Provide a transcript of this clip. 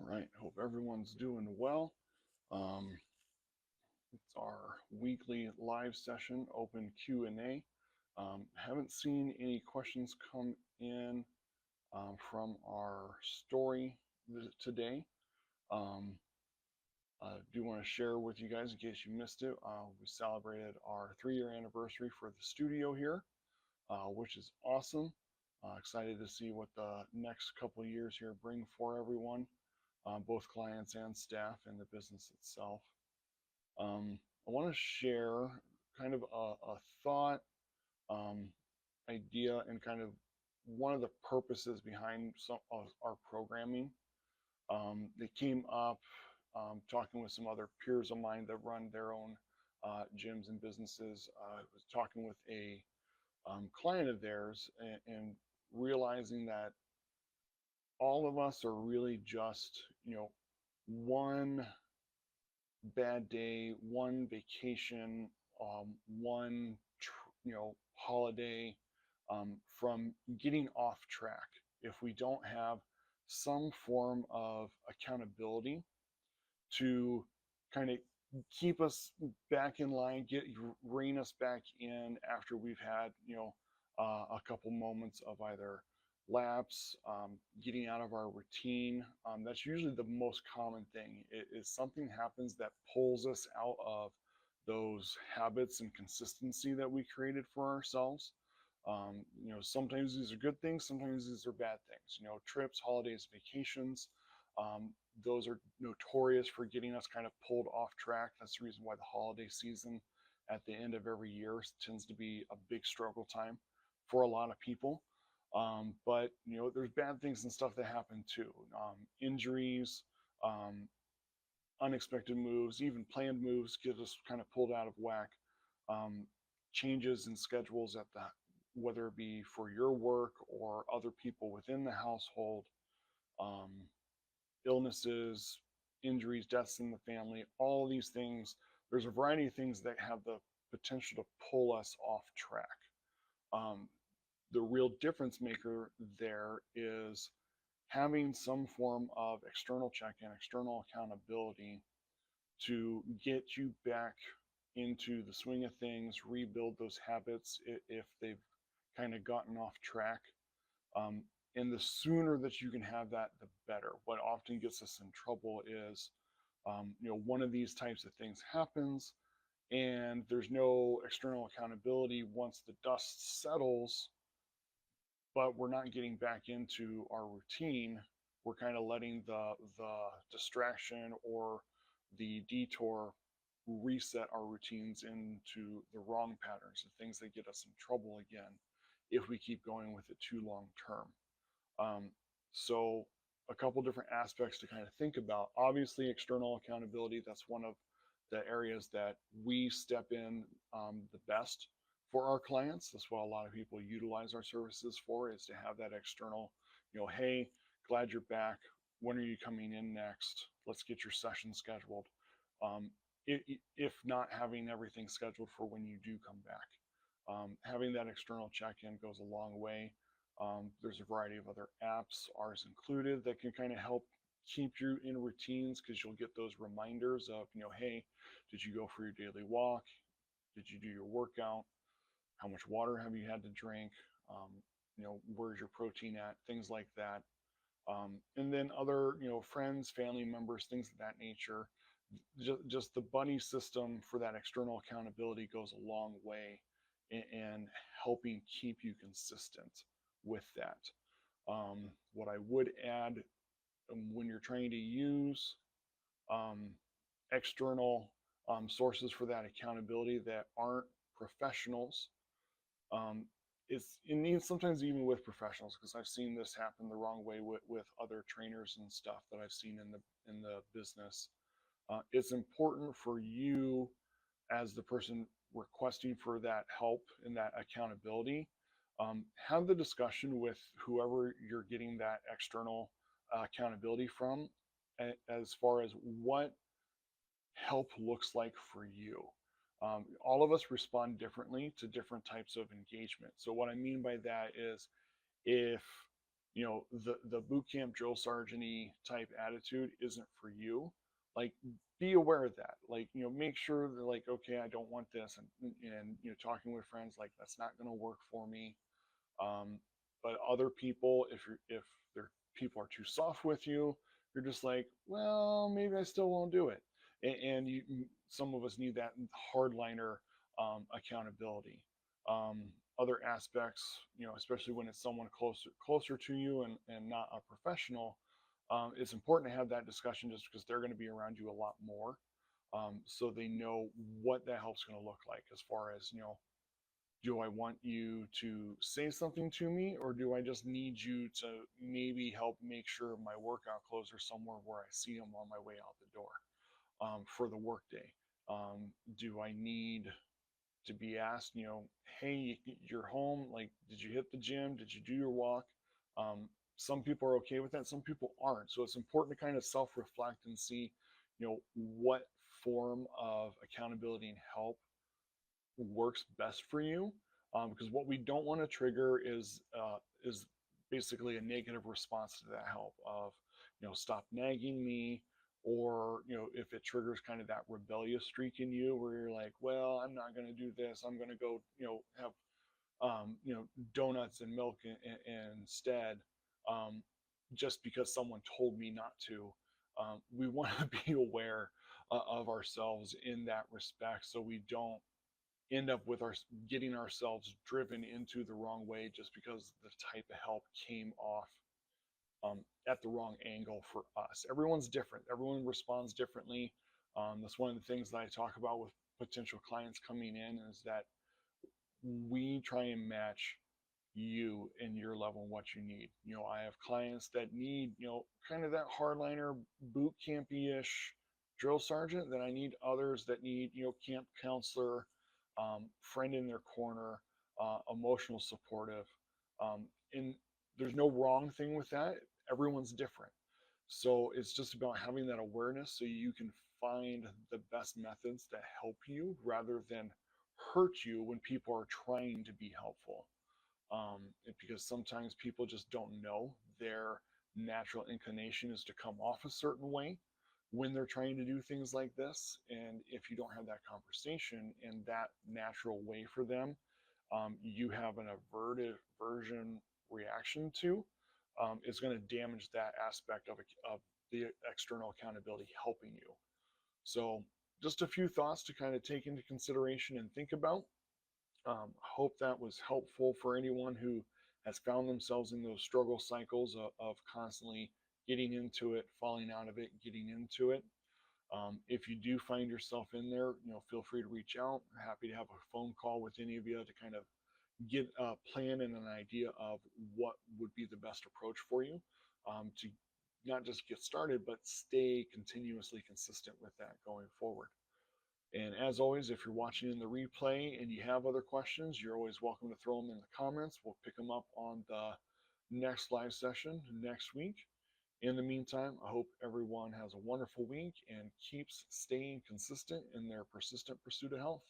right. Hope everyone's doing well. Um, it's our weekly live session, open Q&A. Haven't seen any questions come in from our story today. Um, I do want to share with you guys, in case you missed it, we celebrated our 3-year anniversary for the studio here, which is awesome. Excited to see what the next couple of years here bring for everyone, both clients and staff and the business itself. I want to share kind of a thought, um, idea, and kind of one of the purposes behind some of our programming. They came up talking with some other peers of mine that run their own gyms and businesses. I was talking with a client of theirs and realizing that all of us are really just, one bad day, one vacation, one holiday from getting off track. If we don't have some form of accountability to kind of keep us back in line, rein us back in after we've had a couple moments of either lapse, getting out of our routine. That's usually the most common thing. It is something happens that pulls us out of those habits and consistency that we created for ourselves. Sometimes these are good things, sometimes these are bad things. Trips, holidays, vacations. Those are notorious for getting us kind of pulled off track. That's the reason why the holiday season at the end of every year tends to be a big struggle time for a lot of people. But there's bad things and stuff that happen too. Injuries, unexpected moves, even planned moves get us kind of pulled out of whack. Um, Changes in schedules at the whether it be for your work or other people within the household, um, illnesses, injuries, deaths in the family, all of these things. There's a variety of things that have the potential to pull us off track. Um, the real difference maker there is having some form of external check-in, external accountability to get you back into the swing of things, rebuild those habits if they've kind of gotten off track. Um, and the sooner that you can have that, the better. What often gets us in trouble is, one of these types of things happens, and there's no external accountability once the dust settles, but we're not getting back into our routine. We're kind of letting the distraction or the detour reset our routines into the wrong patterns, the things that get us in trouble again if we keep going with it too long term. So a couple different aspects to kind of think about. Obviously, external accountability, that's one of the areas that we step in the best for our clients. That's what a lot of people utilize our services for, is to have that external, hey, glad you're back. When are you coming in next? Let's get your session scheduled. Um, if not having everything scheduled for when you do come back. Having that external check-in goes a long way. There's a variety of other apps, ours included, that can kind of help keep you in routines, because you'll get those reminders of, hey, did you go for your daily walk? Did you do your workout? How much water have you had to drink? Where's your protein at? Things like that. And then other, friends, family members, things of that nature. Just the buddy system for that external accountability goes a long way in helping keep you consistent with that. What I would add, when you're trying to use um, external sources for that accountability that aren't professionals, um, it needs, sometimes even with professionals, because I've seen this happen the wrong way with other trainers and stuff that I've seen in the business. It's important for you, as the person requesting for that help and that accountability, have the discussion with whoever you're getting that external accountability from, as far as what help looks like for you. All of us respond differently to different types of engagement. So what I mean by that is, if the boot camp drill sergeant type attitude isn't for you. Like, be aware of that. Like, make sure that, like, okay, I don't want this, and talking with friends, like, that's not going to work for me. Um, but other people, if their people are too soft with you, you're just like, well, maybe I still won't do it. And some of us need that hardliner accountability. Um, Other aspects, especially when it's someone closer to you and not a professional, it's important to have that discussion just because they're going to be around you a lot more, so they know what that help's going to look like as far as do I want you to say something to me, or do I just need you to maybe help make sure my workout clothes are somewhere where I see them on my way out the door for the workday? Do I need to be asked, hey, you're home. Like, did you hit the gym? Did you do your walk? Some people are okay with that. Some people aren't. So it's important to kind of self-reflect and see, what form of accountability and help works best for you, because what we don't want to trigger is basically a negative response to that help of stop nagging me, or if it triggers kind of that rebellious streak in you where you're like, well, I'm not going to do this, I'm going to go have donuts and milk instead, just because someone told me not to. We want to be aware of ourselves in that respect, so we don't end up with our getting ourselves driven into the wrong way just because the type of help came off at the wrong angle for us. Everyone's different. Everyone responds differently. That's one of the things that I talk about with potential clients coming in, is that we try and match you and your level and what you need. I have clients that need, kind of that hardliner boot campy-ish drill sergeant. Then I need others that need, camp counselor, friend in their corner, emotional supportive. And there's no wrong thing with that. Everyone's different. So it's just about having that awareness so you can find the best methods to help you rather than hurt you when people are trying to be helpful. Because sometimes people just don't know their natural inclination is to come off a certain way when they're trying to do things like this. And if you don't have that conversation and that natural way for them, you have an aversion reaction to, it's going to damage that aspect of the external accountability helping you. So, just a few thoughts to kind of take into consideration and think about. Hope that was helpful for anyone who has found themselves in those struggle cycles of constantly getting into it, falling out of it, getting into it. If you do find yourself in there, feel free to reach out. I'm happy to have a phone call with any of you to kind of get a plan and an idea of what would be the best approach for you, to not just get started, but stay continuously consistent with that going forward. And as always, if you're watching in the replay and you have other questions, you're always welcome to throw them in the comments. We'll pick them up on the next live session next week. In the meantime, I hope everyone has a wonderful week and keeps staying consistent in their persistent pursuit of health.